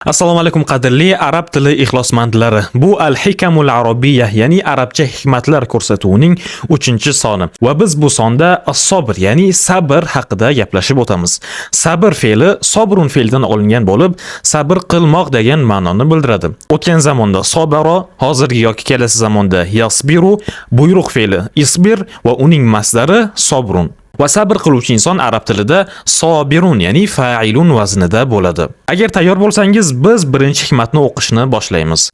Assalomu alaykum qadrli arab tili ixlosmandlari. Bu Al-Hikamul Arabiyya, ya'ni arabcha hikmatlar ko'rsatuvining 3-soni. Va biz bu sonda as-sabr, ya'ni sabr haqida gaplashib o'tamiz. Sabr fe'li sobrun fe'lidan olingan bo'lib, sabr qilmoq degan ma'noni bildiradi. O'tgan zamonda sabara, hozirgi yoki kelasi zamonda yasbiru, buyruq fe'li isbir va uning masdari sobrun. Va sabr qiluvchi inson arab tilida sobirun, ya'ni fa'ilun vaznida bo'ladi. Agar tayyor bo'lsangiz, biz birinchi hikmatni o'qishni boshlaymiz.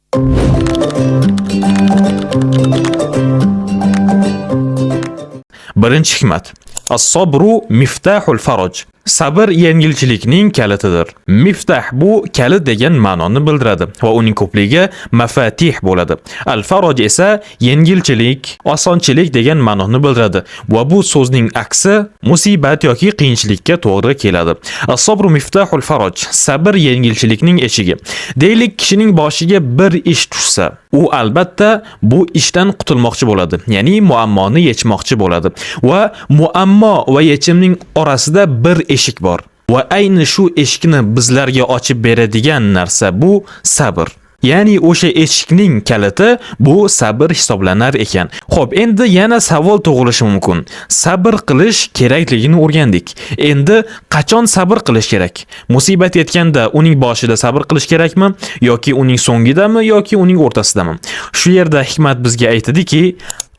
Birinchi hikmat. As-sabru miftahul faraj. Sabr yengilchilikning kalitidir. Miftah bu kalit degan ma'noni bildiradi va uning ko'pligi mafatih bo'ladi. Al-faraj esa yengilchilik, osonchilik degan ma'noni bildiradi va bu so'zning aksi musibat yoki qiyinchilikka to'g'ri keladi. As-sabru miftahul faraj. Sabr yengilchilikning eshigi. Deylik, kishining boshiga bir ish tushsa, u albatta bu ishdan qutulmoqchi bo'ladi, ya'ni muammoni yechmoqchi bo'ladi va muammo va yechimning orasida bir eshik bor. Va ayni shu eshikni bizlarga ochib beradigan narsa bu sabr. Ya'ni o'sha eshikning kaliti bu sabr hisoblanar ekan. Xo'p, endi yana savol tug'ilishi mumkin. Sabr qilish kerakligini o'rgandik. Endi qachon sabr qilish kerak? Musibat yetganda uning boshida sabr qilish kerakmi yoki uning so'ngidami yoki uning o'rtasidami? Shu yerda hikmat bizga aytadiki,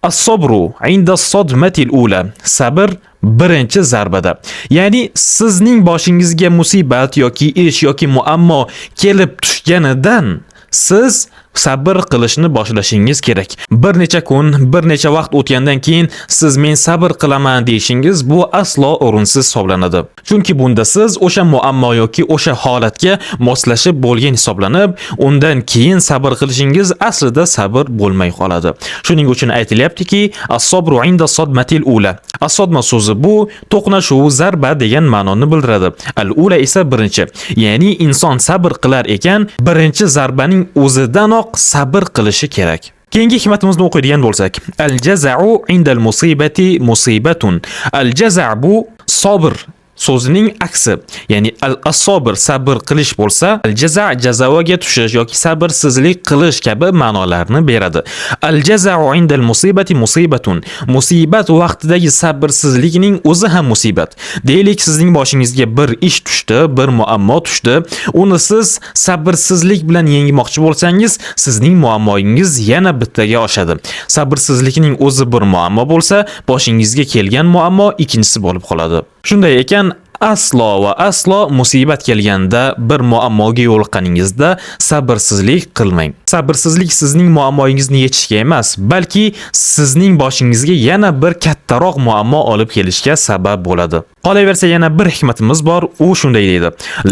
as-sabru inda as-sadmatil ula. Sabr birinchi zarbada. Ya'ni sizning boshingizga musibat yoki ish yoki muammo kelib tushganidan siz sabr qilishni boshlashingiz kerak. Bir necha kun, bir necha vaqt o'tgandan keyin siz men sabr qilaman deyishingiz bu aslo o'rinsiz hisoblanadi. Chunki bunda siz o'sha muammo yoki o'sha holatga moslashib bo'lgan hisoblanib, undan keyin sabr qilishingiz aslida sabr bo'lmay qoladi. Shuning uchun aytilyaptiki, as-sabru inda sadmatil ula. As-sadma so'zi bu to'qnashuv, zarba degan ma'noni bildiradi. Al-ula esa birinchi. Ya'ni inson sabr qilar ekan, birinchi zarbaning o'zidanoq sabr qilishi kerak. Keyingi hikmatimizni o'qiydigan bo'lsak, al-jaza'u indal musibati musibatun. Al-jaza' bu sabr so'zining aksi, ya'ni al-sabr sabr qilish bo'lsa, al-jaza' jazavaga tushish yoki sabrsizlik qilish kabi ma'nolarni beradi. Al-jaza'u indal musibati musibatun. Musibat vaqtidagi sabrsizlikning o'zi ham musibat. Deylik, sizning boshingizga bir ish tushdi, bir muammo tushdi. Uni siz sabrsizlik bilan yengmoqchi bo'lsangiz, sizning muammoingiz yana bittaga oshadi. Sabrsizlikning o'zi bir muammo bo'lsa, boshingizga kelgan muammo ikkinchisi bo'lib qoladi. Shunday ekan, aslo va aslo musibat kelganda bir muammoga yo'liqqaningizda sabrsizlik qilmang. Sabrsizlik sizning muammoingizni yechishga emas, balki sizning boshingizga yana bir kattaroq muammo olib kelishga sabab bo'ladi. Qolaversa, yana bir hikmatimiz bor, u shunday deydi: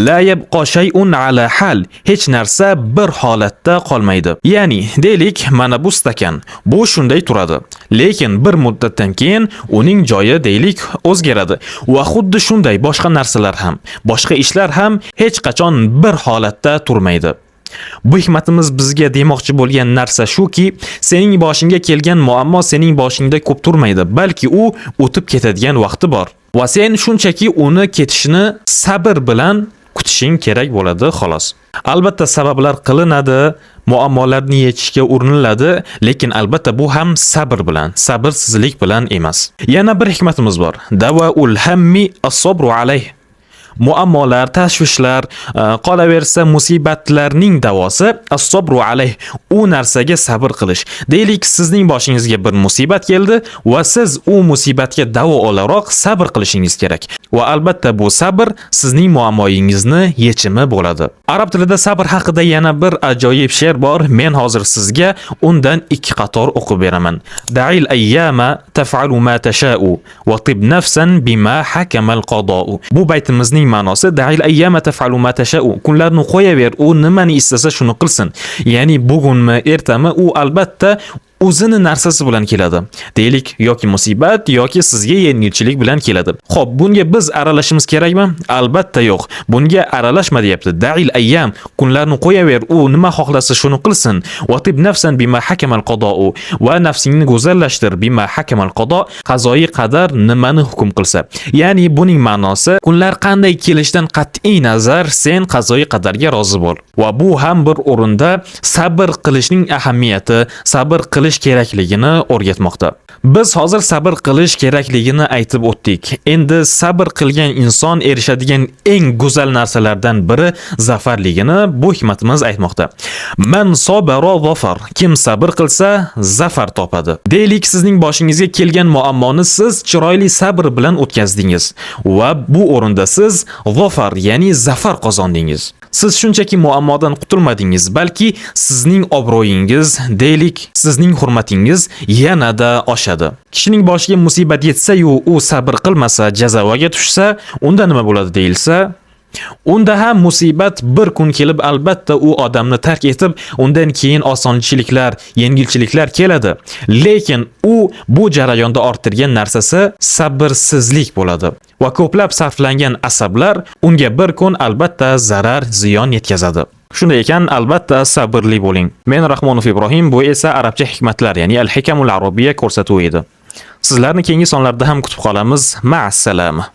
la yabqa shay'un ala hal. Hech narsa bir holatda qolmaydi. Ya'ni, deylik, mana bu stakan, bu shunday turadi. Lekin bir muddatdan keyin uning joyi deylik o'zgaradi. Va xuddi shunday boshqa narsalar ham, boshqa ishlar ham hech qachon bir holatda turmaydi. Bu hikmatimiz bizga demoqchi bo'lgan narsa shuki, sening boshingga kelgan muammo sening boshingda ko'p turmaydi, balki u o'tib ketadigan vaqti bor. Va sen shunchaki uni ketishini sabr bilan kutishing kerak bo'ladi, xolos. Albatta sabablar qilinadi, muammolarni yechishga uriniladi, lekin albatta bu ham sabr bilan, sabrsizlik bilan emas. Yana bir hikmatimiz bor. Davaul hammi as-sabru alayh. Muammolar, tashvishlar, qolaversa musibatlarning davosi as-sabru alayh. U narsaga sabr qilish. Deylik, sizning boshingizga bir musibat keldi va siz u musibatga davo olaroq sabr qilishingiz kerak. Va albatta bu sabr sizning muammoingizni yechimi bo'ladi. Arab tilida sabr haqida yana bir ajoyib she'r bor. Men hozir sizga undan ikki qator o'qib beraman. Da'il ayyama taf'alu ma tasha'u wa tib nafsan bima hakama al-qada'u. Bu baytimizning ma'nosi da'il ayyama taf'alu ma tasha'u. Kunlarni qo'yaver, u nimani istasa shuni qilsin. Ya'ni bugunmi, ertami, u albatta o'zini narsasi bilan keladi. Deylik, yoki musibat yoki sizga yengilchilik bilan keladi. Xo'p, bunga biz aralashimiz kerakmi? Albatta yo'q. Bunga aralashma deyapti. Da'il ayyam, kunlarni qo'yaver, u nima xohlasa shuni qilsin. Watib nafsan bima hakamal qado'u, va nafsingni go'zallashtir bima hakamal qado, qazoyi qadar nimani hukm qilsa. Ya'ni buning ma'nosi, kunlar qanday kelishidan qat'iy nazar sen qazoyi qadarga rozi bo'l. Va bu ham bir o'rinda sabr qilishning ahamiyati, sabr qilish kerakligini o'rgatmoqda. Biz hozir sabr qilish kerakligini aytib o'tdik. Endi sabr qilgan inson erishadigan eng go'zal narsalardan biri zafarligini bu hikmatimiz aytmoqda. Man sabara zafar. Kim sabr qilsa, zafar topadi. Deylik, sizning boshingizga kelgan muammoni siz chiroyli sabr bilan o'tkazdingiz va bu o'rinda siz zafar, ya'ni zafar qozondingiz. Siz shunchaki muammodan qutulmadingiz, balki sizning obro'yingiz, deylik, sizning hurmatingiz yanada oshadi. Kishining boshiga musibat yetsa-yu, u sabr qilmasa, jazavaga tushsa, unda nima bo'ladi deyilsa, unda ham musibat bir kun kelib albatta u odamni tark etib, undan keyin osonchiliklar, yengilchiliklar keladi. Lekin u bu jarayonda orttirgan narsasi sabrsizlik bo'ladi. Va ko'plab sarflangan asablar unga bir kun albatta zarar, ziyon yetkazadi. Shunday ekan, albatta sabrli bo'ling. Men Rahmonov Ibrohim, bu esa arabcha hikmatlar, ya'ni al-hikamul arabiyya ko'rsatuvi edi. Sizlarni keyingi sonlarda ham kutib qolamiz. Ma'assalama.